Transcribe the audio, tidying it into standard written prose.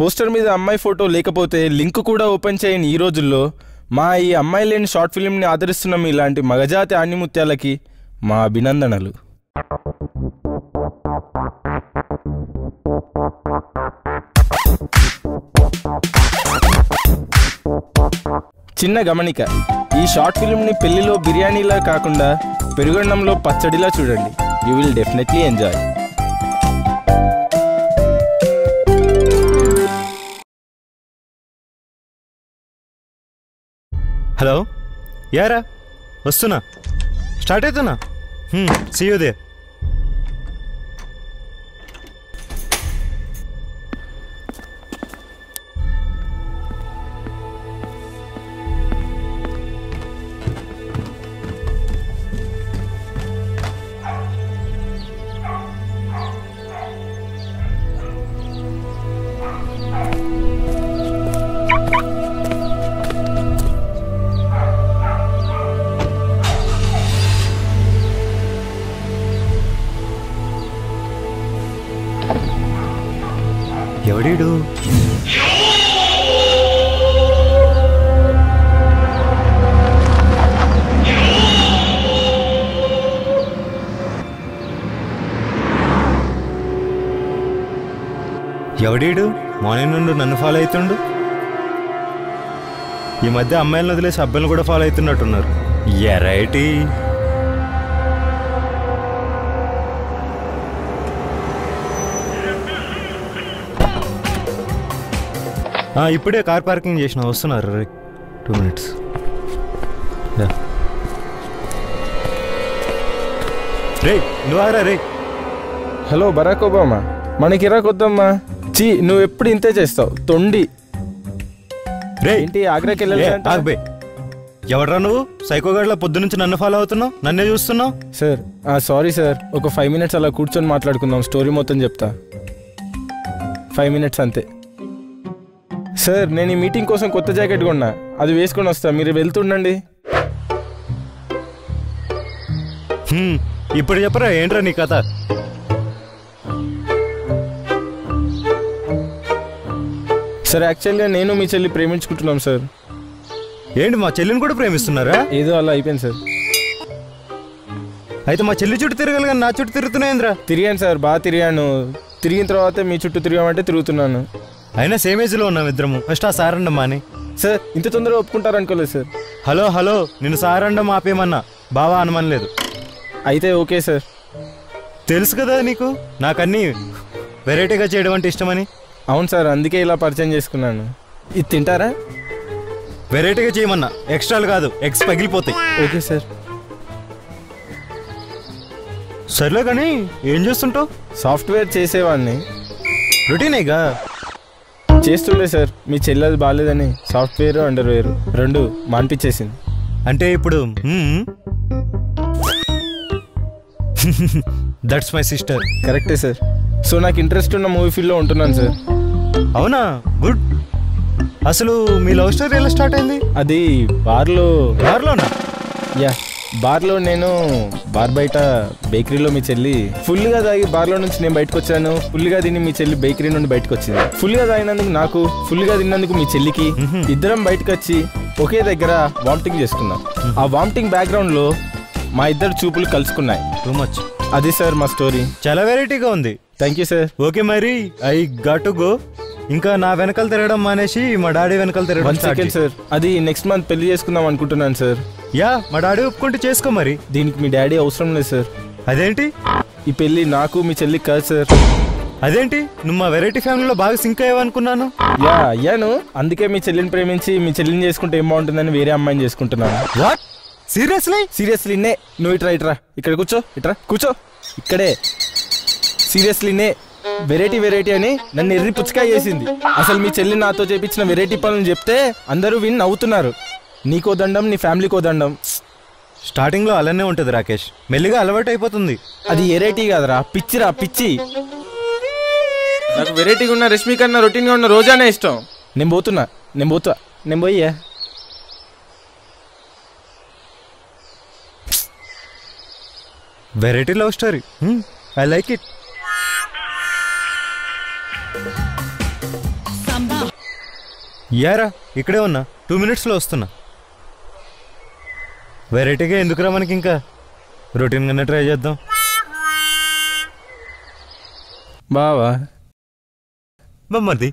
Poster మీద అమ్మాయి photo లేకపోతే లింక్ కూడా ఓపెన్ చేయని ఈ రోజుల్లో మా ఈ అమ్మాయి లేని షార్ట్ ఫిల్మ్ని ఆదరిస్తున్న ఇలాంటి మగజాతి ఆణిముత్యాలకి మా అభినందనలు. చిన్న గమనిక, ఈ షార్ట్ ఫిల్మ్ని పెళ్లిలో బిర్యానీలా కాకుండా పెరుగన్నంలో పచ్చడిలా చూడండి. You will definitely enjoy. Hello, యారా వస్తున్నా, స్టార్ట్ అవుతున్నా. See you there. ఎవడీడు? ఎవడీడు మార్నింగ్ నుండి నన్ను ఫాలో అవుతుండు. ఈ మధ్య అమ్మాయిలను వదిలేసి అబ్బాయిలు కూడా ఫాలో అవుతున్నట్టున్నారు. ఎరైటీ. ఇప్పుడే కార్ పార్కింగ్ చేసిన, వస్తున్నారు. 2 minutes. రే నువ్వు ఆగరా రే. హలో బరాక్ ఒబామా, మనకి ఇరాక్ వద్దమ్మా. చీ, నువ్వు ఎప్పుడు ఇంతే చేస్తావు తొండి. రే ఏంటి ఆగ్రాకి వెళ్ళాలి? ఎవడరా నువ్వు? సైకోగాడ్లా పొద్దు నుంచి నన్ను ఫాలో అవుతున్నావు, నన్నే చూస్తున్నావు. సార్ సారీ సార్, ఒక 5 minutes అలా కూర్చొని మాట్లాడుకుందాం, స్టోరీ మొత్తం చెప్తా. 5 minutes అంతే సార్. నేను ఈ మీటింగ్ కోసం కొత్త జాకెట్ కొన్నా, అది వేసుకొని వస్తా, మీరు వెళ్తుండండి. ఇప్పుడు చెప్పరా ఏంట్రా నీ కథ? సార్ యాక్చువల్గా నేను మీ చెల్లి ప్రేమించుకుంటున్నాం సార్. ఏంటి మా చెల్లిని కూడా ప్రేమిస్తున్నారా? ఏదో అలా అయిపోయింది సార్. అయితే మా చెల్లి చుట్టూ తిరగాలి కానీ నా చుట్టూ తిరుగుతున్నాయింద్రా. తిరిగాను సార్, బాగా తిరిగాను. తిరిగిన తర్వాత మీ చుట్టూ తిరిగామంటే తిరుగుతున్నాను. అయినా సేమ్ ఏజ్లో ఉన్నాం ఇద్దరము. ఫస్ట్ ఆ సారండం మాని. సార్ ఇంత తొందరగా ఒప్పుకుంటారు అనుకోలేదు సార్. హలో హలో, నేను సారండం ఆపేమన్నా, బావా అనమనలేదు. అయితే ఓకే సార్. తెలుసు కదా నీకు నాకన్నీ వెరైటీగా చేయడం అంటే ఇష్టమని. అవును సార్, అందుకే ఇలా పరిచయం చేసుకున్నాను. ఇది తింటారా? వెరైటీగా చేయమన్నా, ఎక్స్ట్రాలు కాదు, ఎగ్స్ పగిలిపోతాయి. Okay sir. సర్లే కానీ ఏం చేస్తుంటావు? సాఫ్ట్వేర్ చేసేవాడిని. రొటీనేగా చేస్తుండే సార్. మీ చెల్లెది బాగాలేదని సాఫ్ట్వేర్ అండర్వేర్ 2 మాన్పించేసింది. అంటే ఇప్పుడు దట్స్ మై సిస్టర్. కరెక్టే సార్. సో నాకు ఇంట్రెస్ట్ ఉన్న మూవీ ఫీల్డ్లో ఉంటున్నాను సార్. అవునా, గుడ్. అసలు మీ లవ్ స్టోరీ ఎలా స్టార్ట్ అయింది? అది బార్లోనా? యా, బార్లో. నేను బార్ బయట బేకరీలో మీ చెల్లి ఫుల్గా తాగి బార్లో నుంచి నేను బయటకు వచ్చాను. ఫుల్గా తిని మీ చెల్లి బేకరీ నుండి బయటకు వచ్చింది. ఫుల్గా తాగినందుకు నాకు, ఫుల్గా తిన్నందుకు మీ చెల్లికి, ఇద్దరం బయటకు వచ్చి ఒకే దగ్గర వామిటింగ్ చేసుకున్నాం. ఆ వామిటింగ్ బ్యాక్గ్రౌండ్ లో మా ఇద్దరు చూపులు కలుసుకున్నాయి. Too much. అది సార్ మా స్టోరీ. చాలా వెరైటీగా ఉంది. Thank you sir. ఓకే మరి ఐ గాట్ టు గో. ఇంకా నా వెనకాల తిరగడం మానేసి మా డాడీ వెనకాల తిరగడం. 1 సెకండ్ సార్, అది నెక్స్ట్ మంత్ పెళ్లి చేసుకుందాం అనుకుంటున్నాను సార్. యా, మా డాడీ ఒప్పుకుంటే చేసుకో. మరి దీనికి మీ డాడీ అవసరం లేదు సార్. అదేంటి? ఈ పెళ్లి నాకు మీ చెల్లికి కాదు సార్. అదేంటి? నువ్వు మా వెరైటీ ఫ్యామిలీలో బాగా సింక్ అయ్యావనుకున్నాను. యా అయ్యాను. అందుకే మీ చెల్లిని ప్రేమించి మీ చెల్లిని చేసుకుంటే ఏం బాగుంటుందని వేరే అమ్మాయిని చేసుకుంటున్నాను. వాట్? సీరియస్లీ నే. నువ్వు ఇట్రా ఇక్కడ కూర్చో. ఇక్కడే. సీరియస్లీ నే. వెరైటీ అని నన్ను ఎర్రి పుచ్చకాయ చేసింది. అసలు మీ చెల్లి నాతో చేపించిన వెరైటీ పనులు చెప్తే అందరూ విన్ నవ్వుతున్నారు. నీకో దండం, నీ ఫ్యామిలీకో దండం. స్టార్టింగ్ లో అలానే ఉంటది రాకేష్, మెల్లిగా అలవాటు అయిపోతుంది. అది వెరైటీ కాదురా, పిచ్చి. నాకు వెరైటీగా ఉన్న రష్మి కన్నా రొటీన్ గా ఉన్న రోజానే ఇష్టం. నేను పోతా. పోయ్యా. Variety love story. I like it. యారా ఇక్కడే ఉన్నా 2 minutesలో వస్తున్నా. వెరైటీగా ఎందుకురా మనకి, ఇంకా రొటీన్గానే ట్రై చేద్దాం. బావా మమ్మది